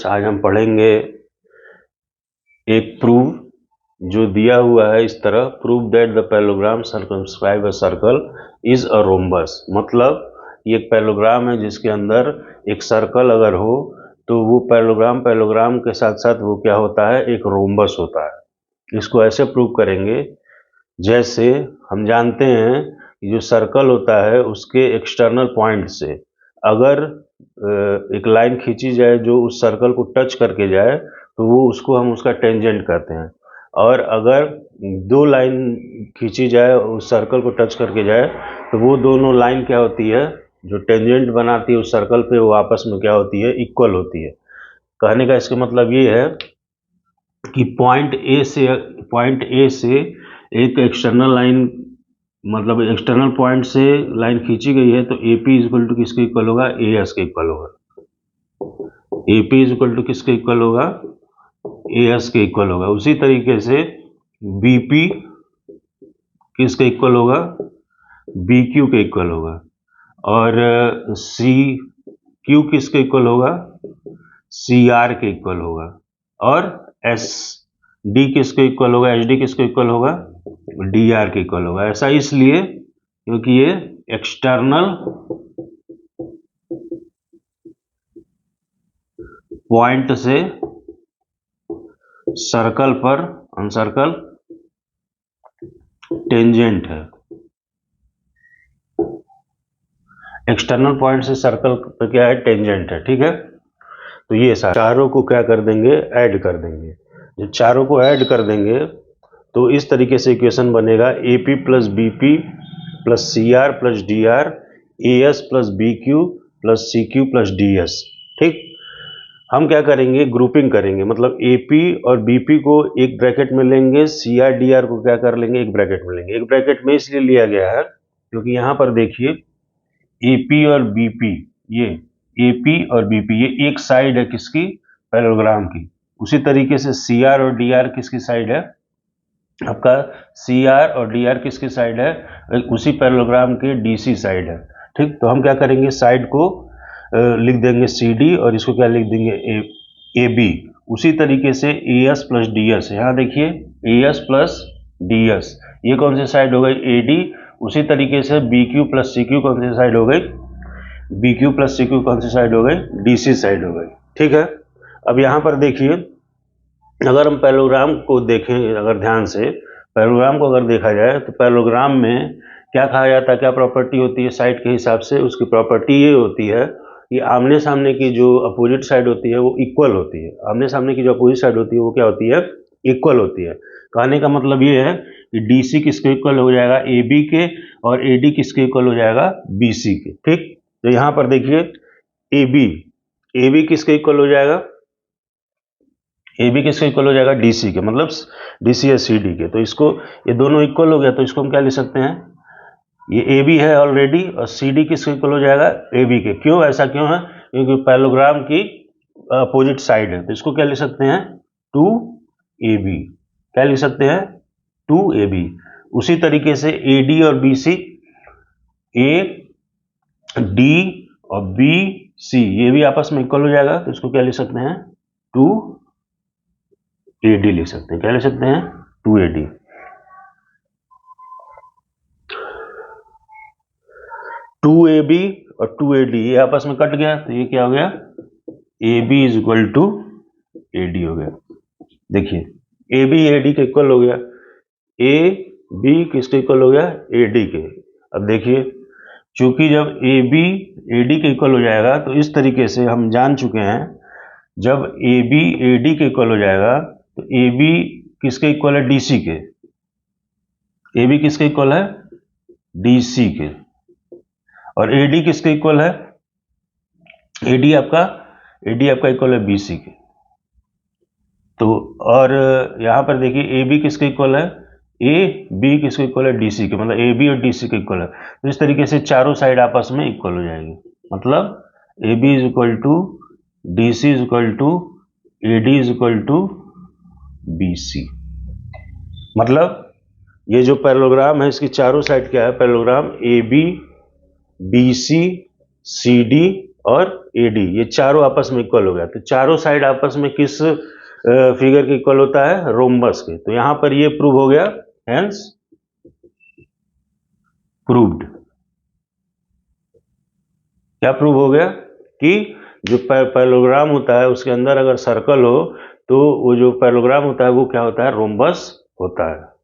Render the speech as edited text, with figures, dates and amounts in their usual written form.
आज हम पढ़ेंगे एक प्रूव जो दिया हुआ है इस तरह, prove that the parallelogram circumscribe a circle is a rhombus. मतलब ये एक पैरेललोग्राम है जिसके अंदर एक सर्कल अगर हो तो वो पैरेललोग्राम के साथ साथ वो क्या होता है, एक रोम्बस होता है। इसको ऐसे प्रूव करेंगे जैसे हम जानते हैं कि जो सर्कल होता है उसके एक्सटर्नल पॉइंट से अगर एक लाइन खींची जाए जो उस सर्कल को टच करके जाए तो वो उसको हम उसका टेंजेंट कहते हैं। और अगर दो लाइन खींची जाए उस सर्कल को टच करके जाए तो वो दोनों लाइन क्या होती है, जो टेंजेंट बनाती है उस सर्कल पे, वो आपस में क्या होती है, इक्वल होती है। कहने का इसका मतलब ये है कि पॉइंट ए से एक एक्सटर्नल लाइन, मतलब एक्सटर्नल पॉइंट से लाइन खींची गई है तो ए पी इक्वल टू किसके इक्वल होगा, ए एस के इक्वल होगा। ए पी इक्वल टू किसके इक्वल होगा, ए एस के इक्वल होगा। उसी तरीके से बी पी किसके इक्वल होगा, बी क्यू के इक्वल होगा। और सी क्यू किसके इक्वल होगा, सी आर के इक्वल होगा। और एस डी किसके इक्वल होगा, एच डी किसके इक्वल होगा, डी आर के इक्वल होगा। ऐसा इसलिए क्योंकि ये एक्सटर्नल पॉइंट से सर्कल पर अनसर्कल टेंजेंट है। एक्सटर्नल पॉइंट से सर्कल पर क्या है, टेंजेंट है। ठीक है, तो ये चारों को क्या कर देंगे, ऐड कर देंगे। जब चारों को ऐड कर देंगे तो इस तरीके से इक्वेशन बनेगा, A P plus B P plus C R plus D R, A S plus B Q plus C Q plus D S. ठीक, हम क्या करेंगे, ग्रुपिंग करेंगे। मतलब ए पी और बी पी को एक ब्रैकेट में लेंगे, सी आर डी आर को क्या कर लेंगे, एक ब्रैकेट में लेंगे। एक ब्रैकेट में इसलिए लिया गया है क्योंकि यहाँ पर देखिए ए पी और बी पी, ये ए पी और बी पी ये एक साइड है किसकी, पैरेललोग्राम की। उसी तरीके से सी आर और डी आर किसकी साइड है, आपका सी आर और डी आर किसकी साइड है, उसी पैरेललोग्राम के डी सी साइड है। ठीक, तो हम क्या करेंगे, साइड को लिख देंगे सी डी और इसको क्या लिख देंगे, ए बी। उसी तरीके से ए एस प्लस डी एस, यहाँ देखिए ए एस प्लस डी एस, ये कौन सी साइड हो गई, ए डी। उसी तरीके से B Q plus C Q कौन सी साइड हो गई, B Q plus C Q कौन सी साइड हो गई, डी सी साइड हो गई। ठीक है, अब यहाँ पर देखिए अगर हम पैरेललोग्राम को देखें, अगर ध्यान से पैरेललोग्राम को अगर देखा जाए तो पैरेललोग्राम में क्या कहा जाता है, क्या प्रॉपर्टी होती है साइड के हिसाब से, उसकी प्रॉपर्टी ये होती है कि आमने सामने की जो अपोजिट साइड होती है वो इक्वल होती है। आमने सामने की जो अपोजिट साइड होती है वो क्या होती है, इक्वल होती है। कहने का मतलब ये है कि डी सी किसके इक्वल हो जाएगा, ए बी के, और ए डी किसके इक्वल हो जाएगा, बी सी के। ठीक, तो यहाँ पर देखिए ए बी किसके इक्वल हो जाएगा, ए बी किसके इक्वल हो जाएगा, डी सी के, मतलब डी सी या सी डी के। तो इसको, ये दोनों इक्वल हो गया तो इसको हम क्या लिख सकते हैं, ये ए बी है ऑलरेडी और सी डी किसके इक्वल हो जाएगा, ए बी के। क्यों, ऐसा क्यों है, क्योंकि पैरेललोग्राम की अपोजिट साइड है। तो इसको क्या लिख सकते हैं, टू ए बी। क्या लिख सकते हैं, टू ए बी। उसी तरीके से ए डी और बी सी, ए डी और बी सी, ये भी आपस में इक्वल हो जाएगा। तो इसको क्या लिख सकते हैं, टू ए डी लिख सकते हैं। क्या लिख सकते हैं, two A D. Two A B और टू ए डी ये आपस में कट गया तो ये क्या हो गया, A B is equal to A D हो गया। देखिए ए बी ए डी के इक्वल हो गया, ए बी किसके इक्वल हो गया, ए डी के। अब देखिए चूंकि जब ए बी ए डी के इक्वल हो जाएगा तो इस तरीके से हम जान चुके हैं, जब ए बी ए डी के इक्वल हो जाएगा तो ए बी किसके इक्वल है, डी सी के। ए बी किसके इक्वल है, डी सी के। और ए डी किसके इक्वल है, ए डी आपका इक्वल है बी सी के। तो और यहां पर देखिए ए बी किसके इक्वल है, ए बी किसके इक्वल है, डी सी के। मतलब ए बी और डी सी के इक्वल है। तो इस तरीके से चारों साइड आपस में इक्वल हो जाएगी। मतलब A B is equal to D C is equal to A D is equal to B C. मतलब ये जो पैरेललोग्राम है इसकी चारों साइड क्या है, parallelogram A B, B C, C D और AD, ये चारों आपस में इक्वल हो गया। तो चारों साइड आपस में किस फिगर के इक्वल होता है? रोम्बस के। तो यहां पर ये प्रूव हो गया, हेंस प्रूव्ड। क्या प्रूव हो गया? कि जो पैरेललोग्राम होता है उसके अंदर अगर सर्कल हो तो वो जो पैरेललोग्राम होता है वो क्या होता है? रोम्बस होता है।